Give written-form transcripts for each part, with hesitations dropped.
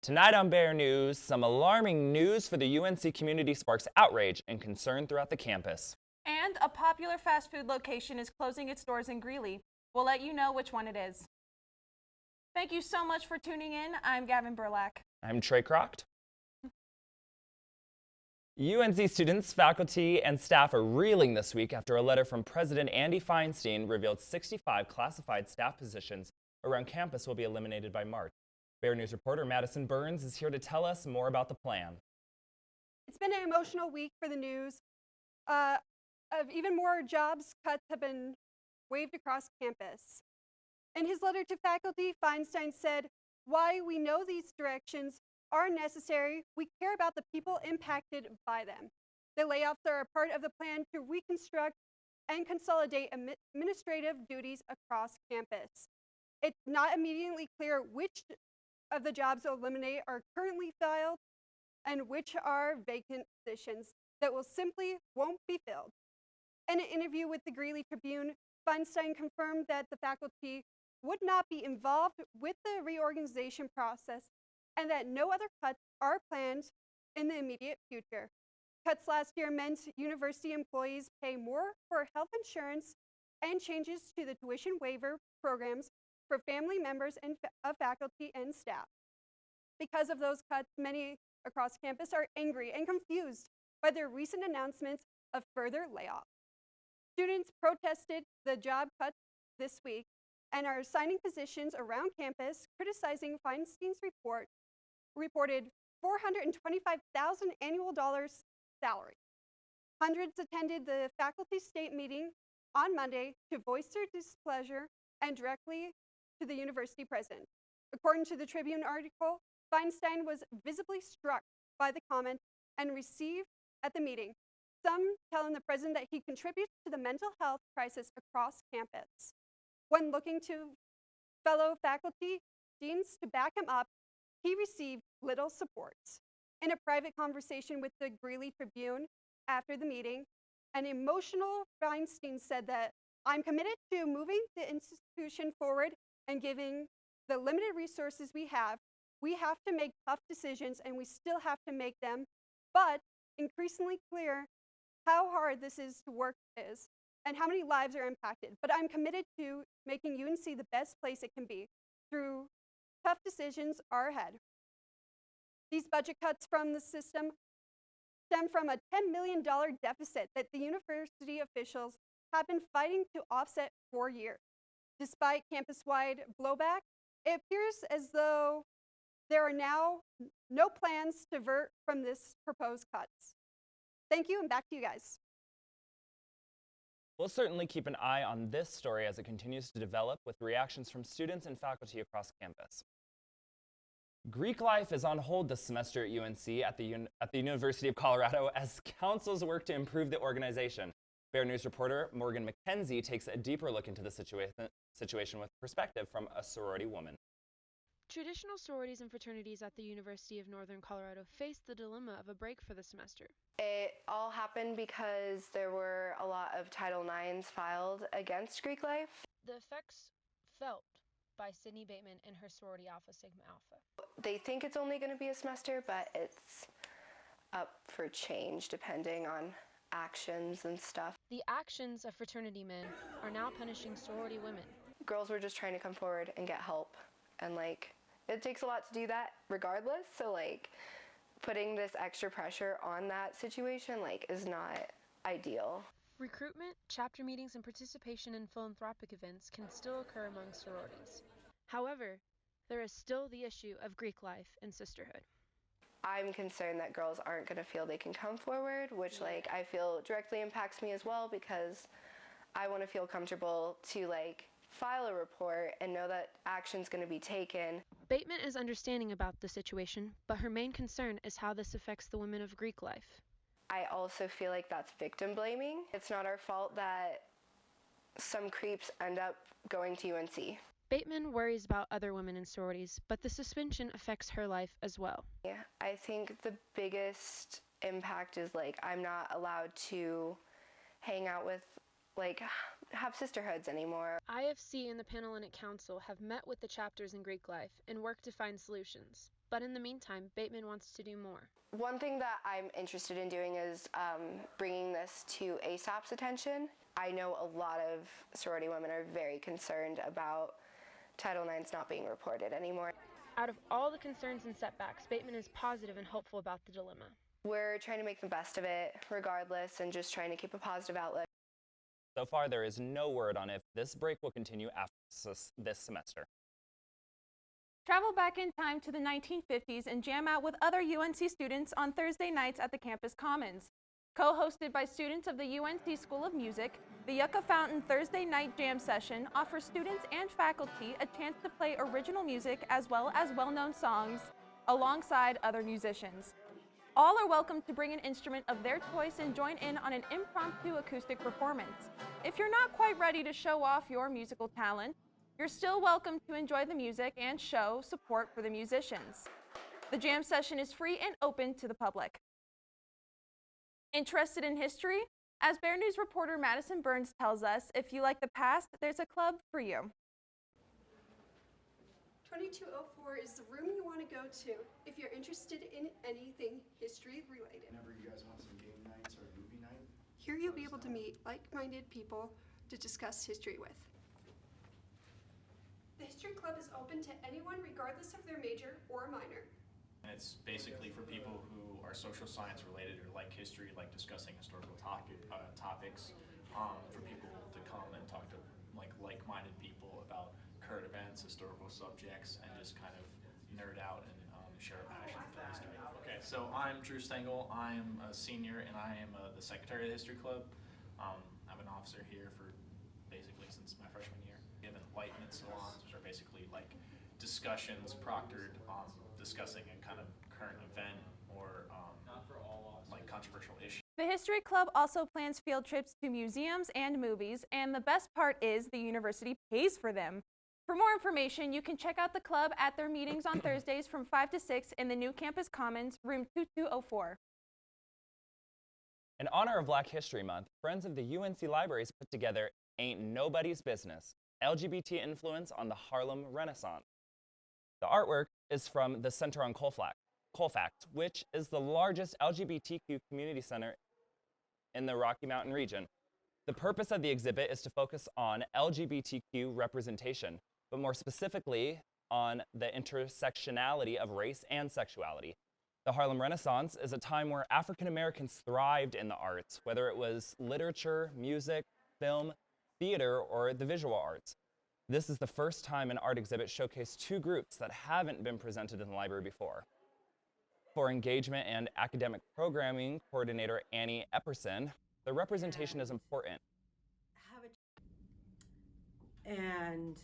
Tonight on Bear News, some alarming news for the UNC community sparks outrage and concern throughout the campus. And a popular fast food location is closing its doors in Greeley. We'll let you know which one it is. Thank you so much for tuning in. I'm Gavin Burlack. I'm Trey Crocht. UNC students, faculty, and staff are reeling this week after a letter from President Andy Feinstein revealed 65 classified staff positions around campus will be eliminated by March. Bear News reporter Madison Burns is here to tell us more about the plan. It's been an emotional week for the news. Of even more jobs cuts have been waved across campus. In his letter to faculty, Feinstein said, "While we know these directions are necessary, we care about the people impacted by them. The layoffs are a part of the plan to reconstruct and consolidate administrative duties across campus. It's not immediately clear which of the jobs to eliminate are currently filed and which are vacant positions that simply won't be filled." In an interview with the Greeley Tribune, Feinstein confirmed that the faculty would not be involved with the reorganization process and that no other cuts are planned in the immediate future. Cuts last year meant university employees pay more for health insurance and changes to the tuition waiver programs for family members of faculty and staff. Because of those cuts, many across campus are angry and confused by their recent announcements of further layoffs. Students protested the job cuts this week and are signing petitions around campus criticizing Feinstein's reported $425,000 annual salary. Hundreds attended the faculty state meeting on Monday to voice their displeasure and directly to the university president. According to the Tribune article, Feinstein was visibly struck by the comment and received at the meeting, some telling the president that he contributes to the mental health crisis across campus. When looking to fellow faculty deans to back him up, he received little support. In a private conversation with the Greeley Tribune after the meeting, an emotional Feinstein said that, "I'm committed to moving the institution forward and giving the limited resources we have to make tough decisions and we still have to make them, but increasingly clear how hard this is to work is and how many lives are impacted. But I'm committed to making UNC the best place it can be through tough decisions are ahead." These budget cuts from the system stem from a $10 million deficit that the university officials have been fighting to offset for years. Despite campus-wide blowback, it appears as though there are now no plans to divert from this proposed cuts. Thank you, and back to you guys. We'll certainly keep an eye on this story as it continues to develop with reactions from students and faculty across campus. Greek life is on hold this semester at UNC at the University of Colorado as councils work to improve the organization. Bear News reporter Morgan McKenzie takes a deeper look into the situation with perspective from a sorority woman. Traditional sororities and fraternities at the University of Northern Colorado face the dilemma of a break for the semester. It all happened because there were a lot of Title IXs filed against Greek life. The effects felt by Sydney Bateman and her sorority Alpha Sigma Alpha. They think it's only going to be a semester, but it's up for change depending on actions and stuff. The actions of fraternity men are now punishing sorority women. Girls were just trying to come forward and get help, and it takes a lot to do that regardless, so putting this extra pressure on that situation is not ideal. Recruitment, chapter meetings, and participation in philanthropic events can still occur among sororities. However, there is still the issue of Greek life and sisterhood. I'm concerned that girls aren't going to feel they can come forward, which I feel directly impacts me as well, because I want to feel comfortable to file a report and know that action's going to be taken. Bateman is understanding about the situation, but her main concern is how this affects the women of Greek life. I also feel like that's victim blaming. It's not our fault that some creeps end up going to UNC. Bateman worries about other women in sororities, but the suspension affects her life as well. Yeah, I think the biggest impact is I'm not allowed to hang out with have sisterhoods anymore. IFC and the Panhellenic Council have met with the chapters in Greek life and worked to find solutions. But in the meantime, Bateman wants to do more. One thing that I'm interested in doing is bringing this to ASAP's attention. I know a lot of sorority women are very concerned about Title IX not being reported anymore. Out of all the concerns and setbacks, Bateman is positive and hopeful about the dilemma. We're trying to make the best of it regardless and just trying to keep a positive outlook. So far, there is no word on if this break will continue after this semester. Travel back in time to the 1950s and jam out with other UNC students on Thursday nights at the campus commons. Co-hosted by students of the UNC School of Music, the Yucca Fountain Thursday night jam session offers students and faculty a chance to play original music as well as well-known songs alongside other musicians. All are welcome to bring an instrument of their choice and join in on an impromptu acoustic performance. If you're not quite ready to show off your musical talent, you're still welcome to enjoy the music and show support for the musicians. The jam session is free and open to the public. Interested in history? As Bear News reporter Madison Burns tells us, if you like the past, there's a club for you. 2204 is the room you want to go to if you're interested in anything history related. Whenever you guys want some game nights or movie night, Here you'll be able to meet like-minded people to discuss history with. The History Club is open to anyone regardless of their major or minor. And it's basically for people who are social science related or like history, like discussing historical topics, for people to come and talk to like-minded people about current events, historical subjects, and just kind of nerd out and share a passion for history. Okay, so I'm Drew Stengel. I'm a senior and I am the secretary of the History Club. I'm an officer here for basically since my freshman year. We have enlightenment salons, which are basically like discussions proctored discussing a kind of current event or like controversial issue. The History Club also plans field trips to museums and movies, and the best part is the university pays for them. For more information, you can check out the club at their meetings on Thursdays from 5 to 6 in the new Campus Commons, room 2204. In honor of Black History Month, Friends of the UNC Libraries put together Ain't Nobody's Business, LGBT influence on the Harlem Renaissance. The artwork is from the Center on Colfax, which is the largest LGBTQ community center in the Rocky Mountain region. The purpose of the exhibit is to focus on LGBTQ representation, but more specifically on the intersectionality of race and sexuality. The Harlem Renaissance is a time where African Americans thrived in the arts, whether it was literature, music, film, theater, or the visual arts. This is the first time an art exhibit showcased two groups that haven't been presented in the library before. For engagement and academic programming coordinator Annie Epperson, the representation is important. And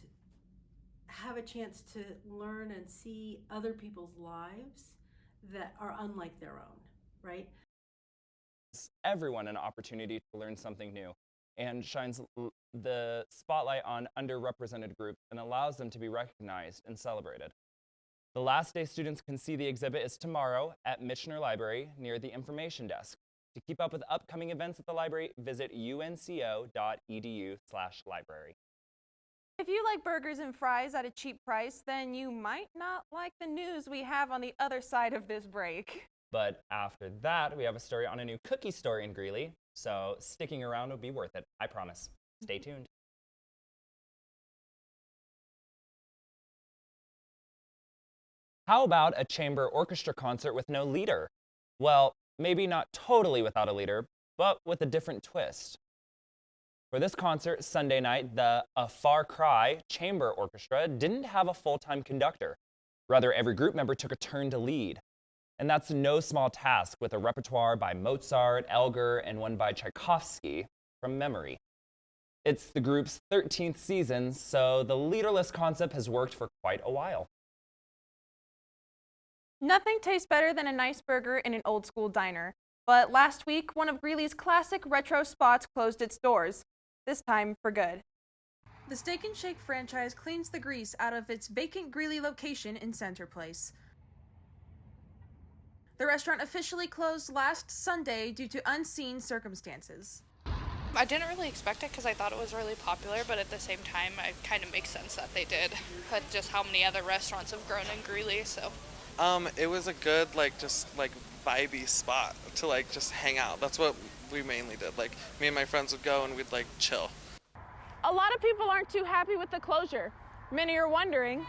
have a chance to learn and see other people's lives that are unlike their own, right? It's everyone an opportunity to learn something new and shines the spotlight on underrepresented groups and allows them to be recognized and celebrated. The last day students can see the exhibit is tomorrow at Michener Library near the information desk. To keep up with upcoming events at the library, visit unco.edu/library. If you like burgers and fries at a cheap price, then you might not like the news we have on the other side of this break. But after that, we have a story on a new cookie store in Greeley, so sticking around will be worth it, I promise. Stay tuned. How about a chamber orchestra concert with no leader? Well, maybe not totally without a leader, but with a different twist. For this concert Sunday night, the A Far Cry Chamber Orchestra didn't have a full-time conductor. Rather, every group member took a turn to lead. And that's no small task with a repertoire by Mozart, Elgar, and one by Tchaikovsky from memory. It's the group's 13th season, so the leaderless concept has worked for quite a while. Nothing tastes better than a nice burger in an old school diner. But last week, one of Greeley's classic retro spots closed its doors. This time for good. The Steak and Shake franchise cleans the grease out of its vacant Greeley location in Center Place. The restaurant officially closed last Sunday due to unseen circumstances. I didn't really expect it because I thought it was really popular, but at the same time, it kind of makes sense that they did. But just how many other restaurants have grown in Greeley, so. It was a good, just vibey spot to, just hang out. That's what we mainly did. Me and my friends would go and we'd, chill. A lot of people aren't too happy with the closure. Many are wondering,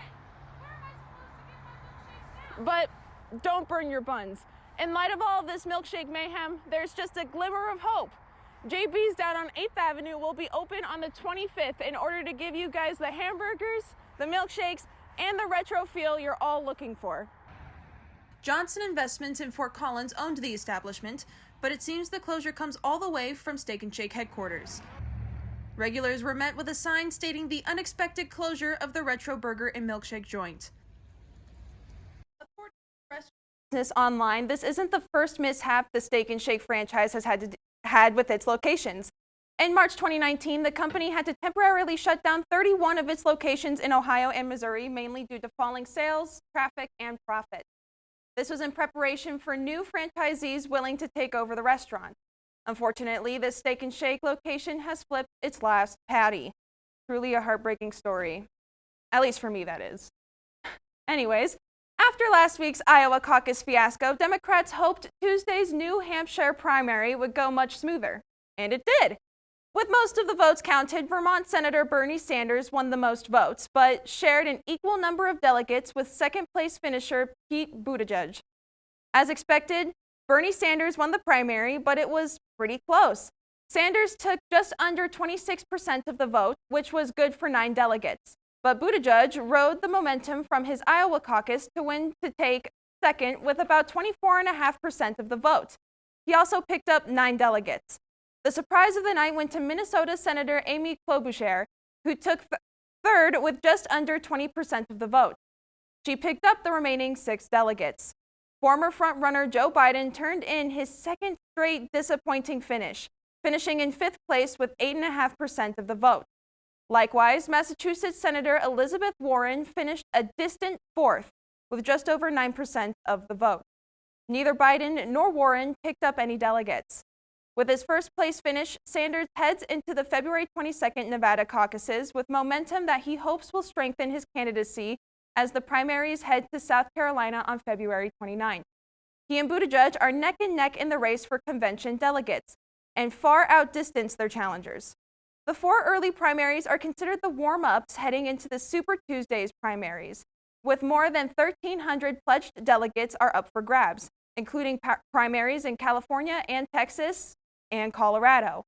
but don't burn your buns. In light of all this milkshake mayhem, there's just a glimmer of hope. JB's down on 8th Avenue will be open on the 25th in order to give you guys the hamburgers, the milkshakes, and the retro feel you're all looking for. Johnson Investments in Fort Collins owned the establishment, but it seems the closure comes all the way from Steak and Shake headquarters. Regulars were met with a sign stating the unexpected closure of the retro burger and milkshake joint. According to business online, this isn't the first mishap the Steak and Shake franchise has had with its locations. In March 2019, the company had to temporarily shut down 31 of its locations in Ohio and Missouri, mainly due to falling sales, traffic, and profit. This was in preparation for new franchisees willing to take over the restaurant. Unfortunately, this Steak and Shake location has flipped its last patty. Truly a heartbreaking story. At least for me, that is. Anyways, after last week's Iowa caucus fiasco, Democrats hoped Tuesday's New Hampshire primary would go much smoother. And it did. With most of the votes counted, Vermont Senator Bernie Sanders won the most votes, but shared an equal number of delegates with second-place finisher Pete Buttigieg. As expected, Bernie Sanders won the primary, but it was pretty close. Sanders took just under 26% of the vote, which was good for 9 delegates. But Buttigieg rode the momentum from his Iowa caucus to win to take second with about 24.5% of the vote. He also picked up 9 delegates. The surprise of the night went to Minnesota Senator Amy Klobuchar, who took third with just under 20% of the vote. She picked up the remaining 6 delegates. Former frontrunner Joe Biden turned in his second straight disappointing finish, finishing in 5th place with 8.5% of the vote. Likewise, Massachusetts Senator Elizabeth Warren finished a distant 4th with just over 9% of the vote. Neither Biden nor Warren picked up any delegates. With his first place finish, Sanders heads into the February 22nd Nevada caucuses with momentum that he hopes will strengthen his candidacy as the primaries head to South Carolina on February 29th. He and Buttigieg are neck and neck in the race for convention delegates and far outdistance their challengers. The 4 early primaries are considered the warm-ups heading into the Super Tuesdays primaries, with more than 1,300 pledged delegates are up for grabs, including primaries in California and Texas and Colorado.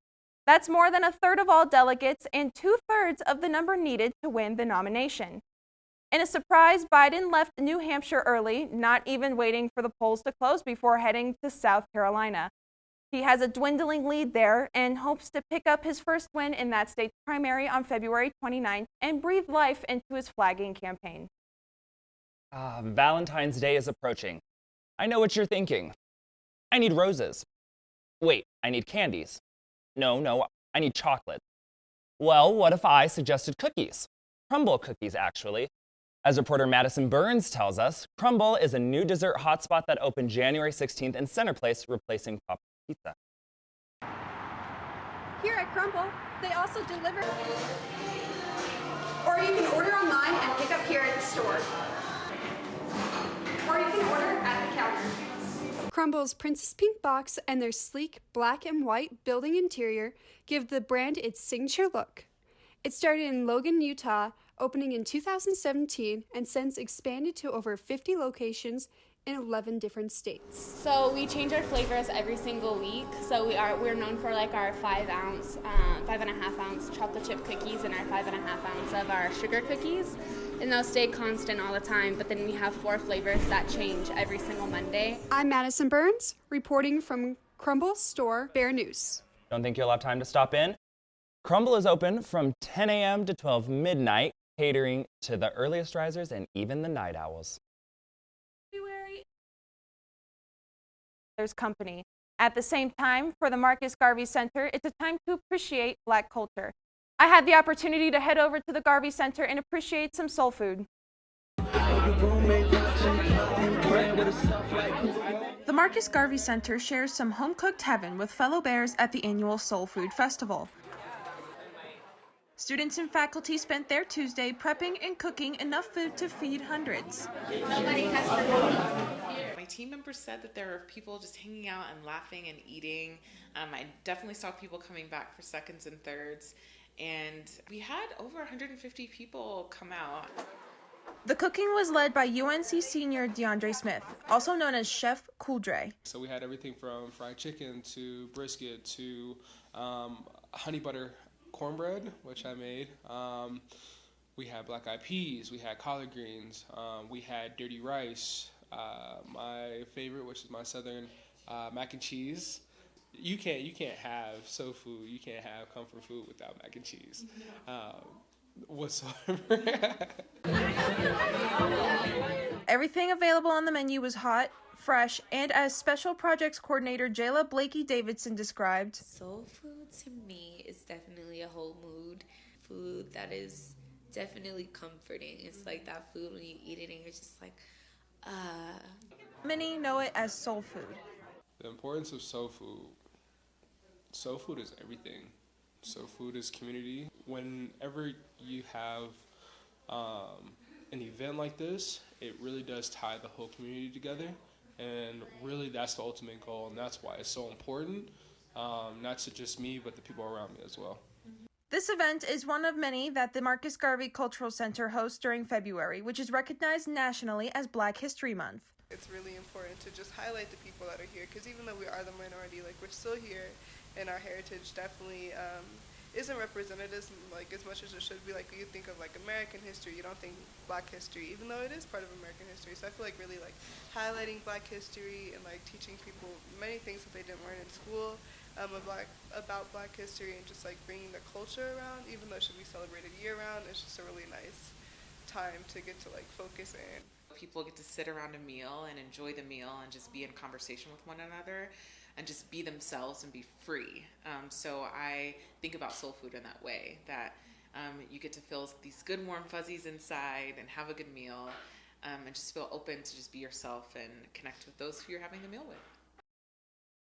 That's more than 1/3 of all delegates and 2/3 of the number needed to win the nomination. In a surprise, Biden left New Hampshire early, not even waiting for the polls to close before heading to South Carolina. He has a dwindling lead there and hopes to pick up his first win in that state's primary on February 29th and breathe life into his flagging campaign. Valentine's Day is approaching. I know what you're thinking. I need roses. Wait, I need candies. No, I need chocolate. Well, what if I suggested cookies? Crumble Cookies, actually. As reporter Madison Burns tells us, Crumble is a new dessert hotspot that opened January 16th in Center Place, replacing Pop Pizza. Here at Crumble, they also deliver. Or you can order online and pick up here at the store. Or you can order at the counter. Crumble's Princess Pink box and their sleek black and white building interior give the brand its signature look. It started in Logan, Utah, opening in 2017 and since expanded to over 50 locations in 11 different states. So we change our flavors every single week. So we're known for like our 5.5 ounce chocolate chip cookies and our 5.5 ounce of our sugar cookies. And they'll stay constant all the time, but then we have 4 flavors that change every single Monday. I'm Madison Burns, reporting from Crumble Store Bear News. Don't think you'll have time to stop in? Crumble is open from 10 a.m. to 12 midnight, catering to the earliest risers and even the night owls. There's company. At the same time, for the Marcus Garvey Center, it's a time to appreciate Black culture. I had the opportunity to head over to the Garvey Center and appreciate some soul food. The Marcus Garvey Center shares some home-cooked heaven with fellow Bears at the annual Soul Food Festival. Students and faculty spent their Tuesday prepping and cooking enough food to feed hundreds. My team members said that there were people just hanging out and laughing and eating. I definitely saw people coming back for seconds and thirds, and we had over 150 people come out. The cooking was led by UNC senior DeAndre Smith, also known as Chef Couldre. So we had everything from fried chicken to brisket to honey butter cornbread, which I made. We had black eyed peas, we had collard greens, we had dirty rice. My favorite, which is my southern mac and cheese. You can't have soul food. You can't have comfort food without mac and cheese. Whatsoever. Everything available on the menu was hot, fresh, and as Special Projects Coordinator Jayla Blakey Davidson described, soul food to me is definitely a whole mood. Food that is definitely comforting. It's like that food when you eat it and you're just like, Many know it as soul food. The importance of soul food. Soul food is everything. Soul food is community. Whenever you have an event like this, it really does tie the whole community together. And really that's the ultimate goal, and that's why it's so important, not to just me, but the people around me as well. This event is one of many that the Marcus Garvey Cultural Center hosts during February, which is recognized nationally as Black History Month. It's really important to just highlight the people that are here, because even though we are the minority, like, we're still here, and our heritage definitely isn't represented as much as it should be. Like, you think of like American history, you don't think Black history, even though it is part of American history. So I feel like really like highlighting Black history and like teaching people many things that they didn't learn in school about Black history, and just like bringing the culture around, even though it should be celebrated year round. It's just a really nice time to get to like focus in. People get to sit around a meal and enjoy the meal and just be in conversation with one another and just be themselves and be free. So I think about soul food in that way, that you get to feel these good warm fuzzies inside and have a good meal, and just feel open to just be yourself and connect with those who you're having the meal with.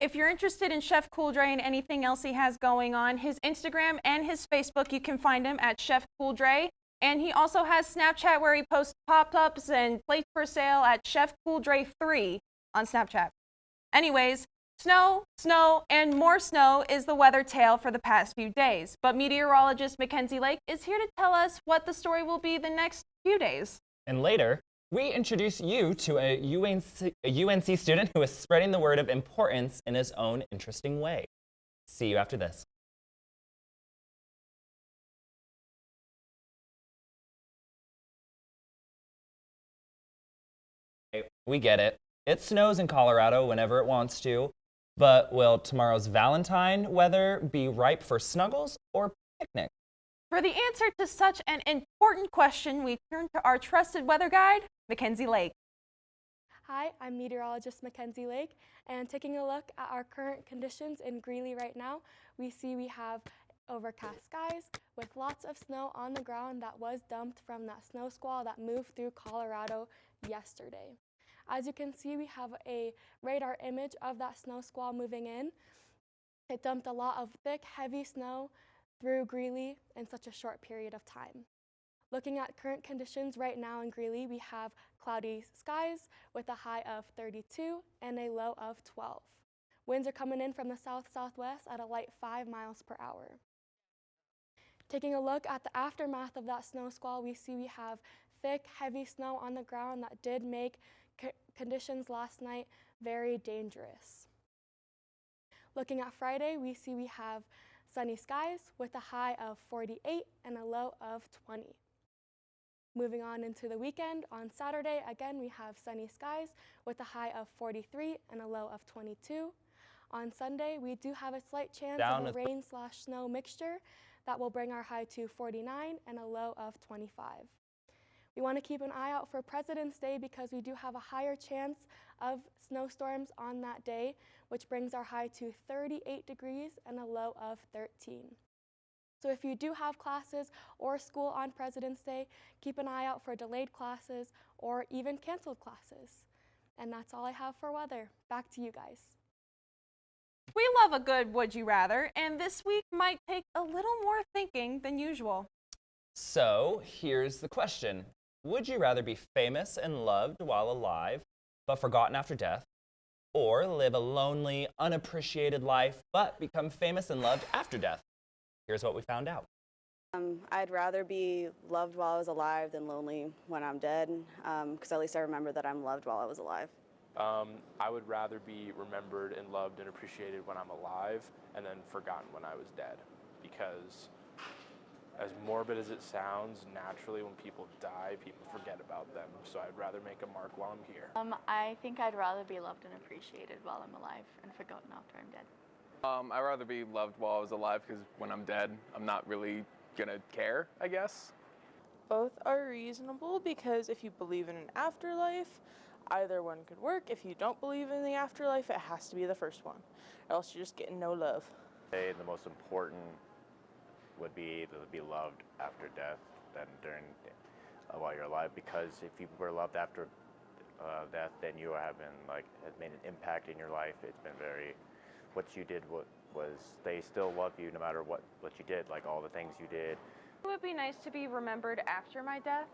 If you're interested in Chef Couldre and anything else he has going on, his Instagram and his Facebook, you can find him at Chef Couldre. And he also has Snapchat where he posts pop-ups and plates for sale at Chef Couldre 3 on Snapchat. Anyways, snow, and more snow is the weather tale for the past few days. But meteorologist Mackenzie Lake is here to tell us what the story will be the next few days. And later, we introduce you to a UNC student who is spreading the word of importance in his own interesting way. See you after this. We get it. It snows in Colorado whenever it wants to, but will tomorrow's Valentine weather be ripe for snuggles or picnic? For the answer to such an important question, we turn to our trusted weather guide, Mackenzie Lake. Hi, I'm meteorologist Mackenzie Lake, and taking a look at our current conditions in Greeley right now, we have overcast skies with lots of snow on the ground that was dumped from that snow squall that moved through Colorado yesterday. As you can see, we have a radar image of that snow squall moving in. It dumped a lot of thick, heavy snow through Greeley in such a short period of time. Looking at current conditions right now in Greeley, we have cloudy skies with a high of 32 and a low of 12. Winds are coming in from the south-southwest at a light 5 miles per hour. Taking a look at the aftermath of that snow squall, we have thick, heavy snow on the ground that did make conditions last night very dangerous. Looking at Friday, we have sunny skies with a high of 48 and a low of 20. Moving on into the weekend, on Saturday, again, we have sunny skies with a high of 43 and a low of 22. On Sunday, we do have a slight chance of a rain/snow mixture that will bring our high to 49 and a low of 25. We want to keep an eye out for President's Day because we do have a higher chance of snowstorms on that day, which brings our high to 38 degrees and a low of 13. So if you do have classes or school on President's Day, keep an eye out for delayed classes or even canceled classes. And that's all I have for weather. Back to you guys. We love a good Would You Rather, and this week might take a little more thinking than usual. So here's the question. Would you rather be famous and loved while alive, but forgotten after death, or live a lonely, unappreciated life, but become famous and loved after death? Here's what we found out. I'd rather be loved while I was alive than lonely when I'm dead, because at least I remember that I'm loved while I was alive. I would rather be remembered and loved and appreciated when I'm alive and then forgotten when I was dead. Because as morbid as it sounds, naturally when people die, people forget about them. So I'd rather make a mark while I'm here. I think I'd rather be loved and appreciated while I'm alive and forgotten after I'm dead. I'd rather be loved while I was alive because when I'm dead, I'm not really gonna care, I guess. Both are reasonable because if you believe in an afterlife, either one could work. If you don't believe in the afterlife, it has to be the first one, or else you're just getting no love. The most important would be to be loved after death than during while you're alive, because if you were loved after death, then you have made an impact in your life. It's been what you did was they still love you no matter what you did, like all the things you did. It would be nice to be remembered after my death,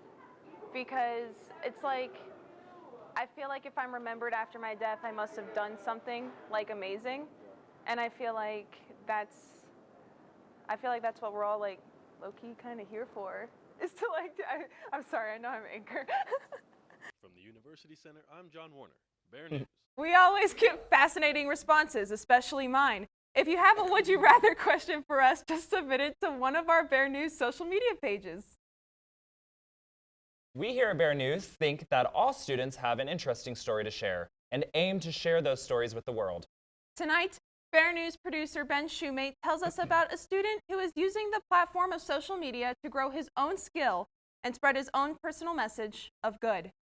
because it's like, I feel like if I'm remembered after my death, I must have done something like amazing, and I feel like that's what we're all like low-key kind of here for, is to I'm sorry, I know I'm Anchor. From the University Center, I'm John Warner. Bear News. We always get fascinating responses, especially mine. If you have a Would You Rather question for us, just submit it to one of our Bear News social media pages. We here at Bear News think that all students have an interesting story to share and aim to share those stories with the world. Tonight, Bear News producer Ben Shoemate tells us about a student who is using the platform of social media to grow his own skill and spread his own personal message of good.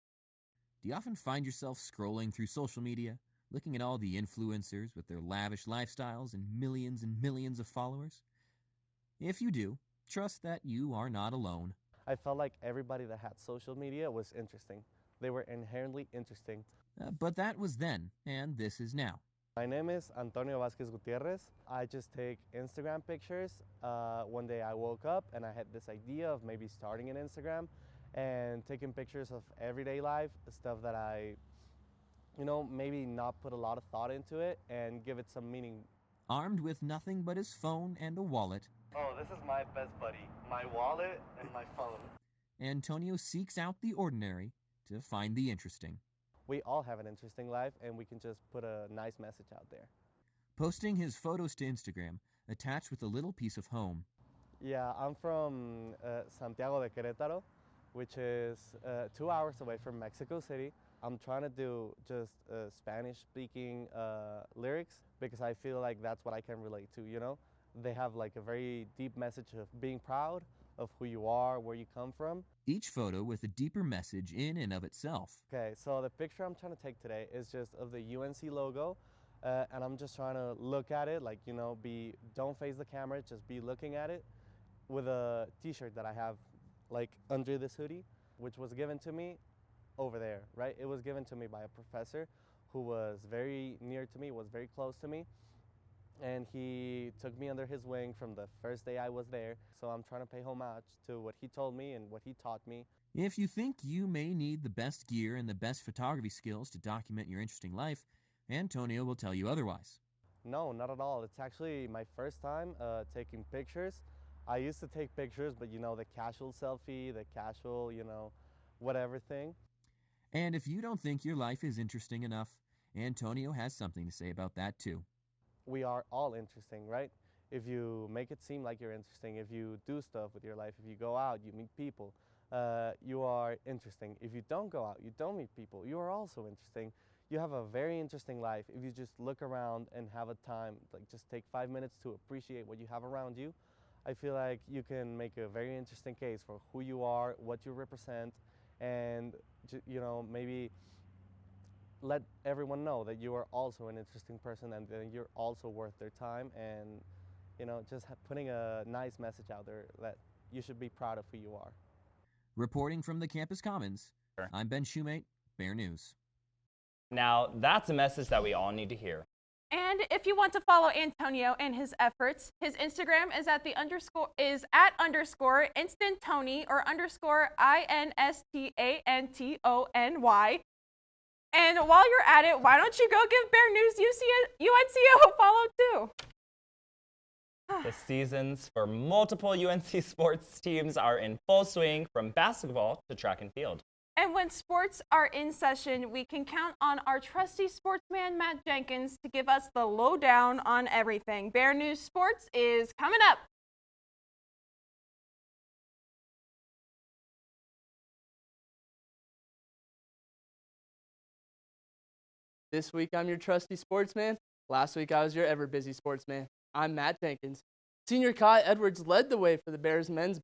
Do you often find yourself scrolling through social media, looking at all the influencers with their lavish lifestyles and millions of followers? If you do, trust that you are not alone. I felt like everybody that had social media was interesting. They were inherently interesting. But that was then, and this is now. My name is Antonio Vazquez Gutierrez. I just take Instagram pictures. One day I woke up and I had this idea of maybe starting an Instagram and taking pictures of everyday life, stuff that I, maybe not put a lot of thought into it and give it some meaning. Armed with nothing but his phone and a wallet. Oh, this is my best buddy, my wallet and my phone. Antonio seeks out the ordinary to find the interesting. We all have an interesting life, and we can just put a nice message out there. Posting his photos to Instagram, attached with a little piece of home. Yeah, I'm from Santiago de Querétaro, which is 2 hours away from Mexico City. I'm trying to do just Spanish-speaking lyrics because I feel like that's what I can relate to, They have like a very deep message of being proud of who you are, where you come from. Each photo with a deeper message in and of itself. Okay, so the picture I'm trying to take today is just of the UNC logo, and I'm just trying to look at it, don't face the camera, just be looking at it with a t-shirt that I have under this hoodie, which was given to me over there, right? It was given to me by a professor who was very near to me, was very close to me. And he took me under his wing from the first day I was there. So I'm trying to pay homage to what he told me and what he taught me. If you think you may need the best gear and the best photography skills to document your interesting life, Antonio will tell you otherwise. No, not at all. It's actually my first time taking pictures. I used to take pictures, but the casual selfie, the casual, whatever thing. And if you don't think your life is interesting enough, Antonio has something to say about that too. We are all interesting, right? If you make it seem like you're interesting, if you do stuff with your life, if you go out, you meet people, you are interesting. If you don't go out, you don't meet people, you are also interesting. You have a very interesting life if you just look around and have a time, just take 5 minutes to appreciate what you have around you. I feel like you can make a very interesting case for who you are, what you represent, and maybe let everyone know that you are also an interesting person and that you're also worth their time, and just putting a nice message out there that you should be proud of who you are. Reporting from the Campus Commons, I'm Ben Shoemate, Bear News. Now, that's a message that we all need to hear. And if you want to follow Antonio and his efforts, his Instagram is at _instantony or _INSTANTONY. And while you're at it, why don't you go give Bear News UNC a follow too? The seasons for multiple UNC sports teams are in full swing, from basketball to track and field. And when sports are in session, we can count on our trusty sportsman, Matt Jenkins, to give us the lowdown on everything. Bear News Sports is coming up. This week, I'm your trusty sportsman. Last week, I was your ever-busy sportsman. I'm Matt Jenkins. Senior Kai Edwards led the way for the Bears men's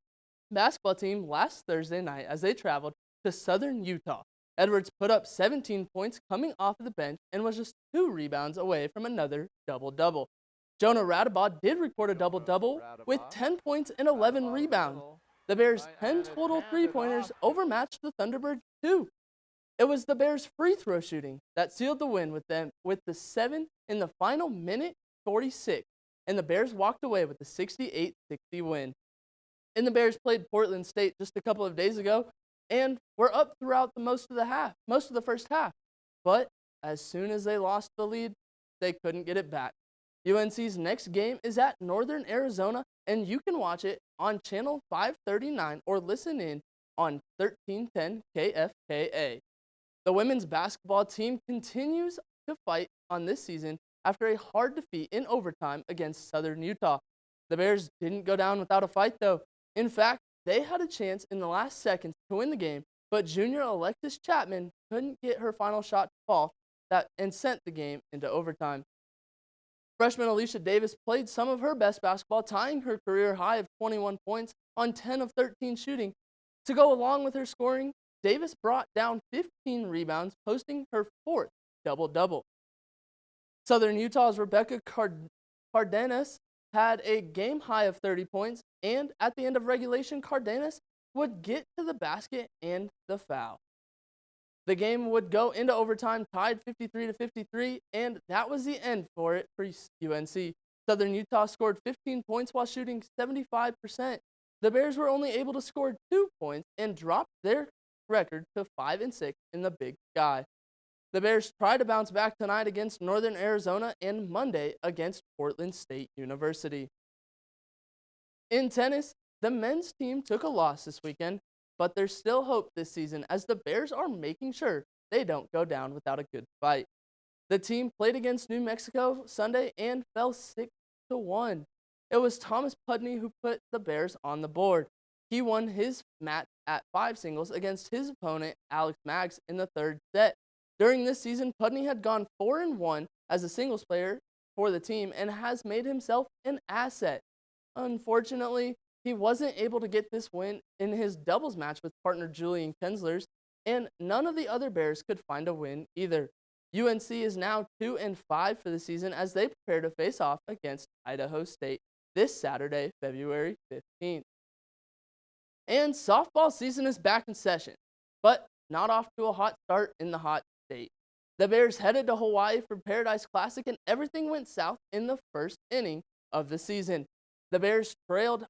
basketball team last Thursday night as they traveled to Southern Utah. Edwards put up 17 points coming off of the bench and was just 2 rebounds away from another double-double. Jonah Radabaugh did record a double-double with 10 points and 11 rebounds. The Bears' 10 total three-pointers overmatched the Thunderbirds' 2. It was the Bears' free throw shooting that sealed the win with them with the 7 in the final minute 46, and the Bears walked away with the 68-60 win. And the Bears played Portland State just a couple of days ago and were up throughout most of the first half. But as soon as they lost the lead, they couldn't get it back. UNC's next game is at Northern Arizona, and you can watch it on channel 539 or listen in on 1310 KFKA. The women's basketball team continues to fight on this season after a hard defeat in overtime against Southern Utah. The Bears didn't go down without a fight, though. In fact, they had a chance in the last seconds to win the game, but junior Alexis Chapman couldn't get her final shot to fall and sent the game into overtime. Freshman Alicia Davis played some of her best basketball, tying her career high of 21 points on 10 of 13 shooting. To go along with her scoring, Davis brought down 15 rebounds, posting her 4th double-double. Southern Utah's Rebecca Cardenas had a game high of 30 points, and at the end of regulation, Cardenas would get to the basket and the foul. The game would go into overtime, tied 53-53, and that was the end for it for UNC. Southern Utah scored 15 points while shooting 75%. The Bears were only able to score 2 points and dropped their record to 5-6 in the Big Sky. The Bears try to bounce back tonight against Northern Arizona and Monday against Portland State University. In tennis, the men's team took a loss this weekend, but there's still hope this season as the Bears are making sure they don't go down without a good fight. The team played against New Mexico Sunday and fell 6-1. It was Thomas Pudney who put the Bears on the board. He won his match at 5 singles against his opponent, Alex Maggs, in the 3rd set. During this season, Pudney had gone 4-1 as a singles player for the team and has made himself an asset. Unfortunately, he wasn't able to get this win in his doubles match with partner Julian Kenzlers, and none of the other Bears could find a win either. UNC is now 2-5 for the season as they prepare to face off against Idaho State this Saturday, February 15th. And softball season is back in session, but not off to a hot start in the hot state. The Bears headed to Hawaii for Paradise Classic, and everything went south in the first inning of the season. The Bears trailed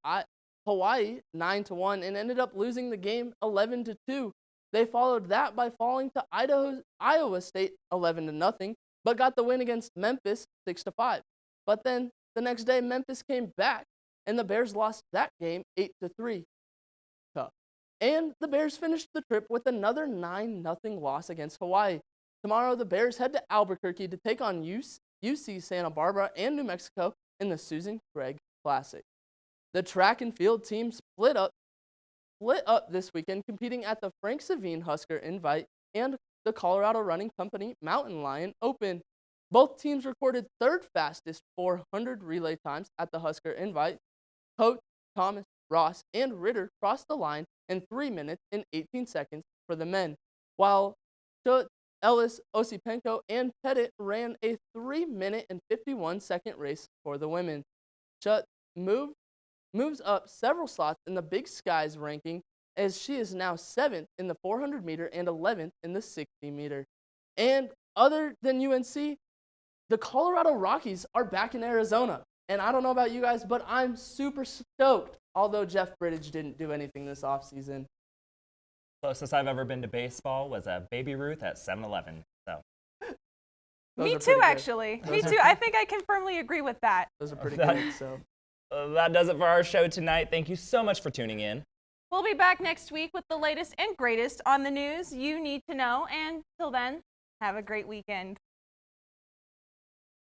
Hawaii 9-1 and ended up losing the game 11-2. They followed that by falling to Iowa State 11-0, but got the win against Memphis 6-5. But then the next day, Memphis came back, and the Bears lost that game 8-3. Tough. And the Bears finished the trip with another 9-0 loss against Hawaii. Tomorrow, the Bears head to Albuquerque to take on UC Santa Barbara and New Mexico in the Susan Craig Classic. The track and field team split up this weekend, competing at the Frank Savine Husker Invite and the Colorado Running Company Mountain Lion Open. Both teams recorded 3rd fastest 400 relay times at the Husker Invite. Coach Thomas, Ross, and Ritter crossed the line in 3 minutes and 18 seconds for the men, while Ellis, Osipenko, and Pettit ran a 3-minute and 51-second race for the women. Chut moves up several slots in the Big Skies ranking as she is now 7th in the 400-meter and 11th in the 60-meter. And other than UNC, the Colorado Rockies are back in Arizona. And I don't know about you guys, but I'm super stoked, although Jeff Bridich didn't do anything this offseason. Closest I've ever been to baseball was a Baby Ruth at 7-Eleven. So. Me too, actually. Me too. I think I can firmly agree with that. Those are pretty good. So that does it for our show tonight. Thank you so much for tuning in. We'll be back next week with the latest and greatest on the news you need to know. And till then, have a great weekend.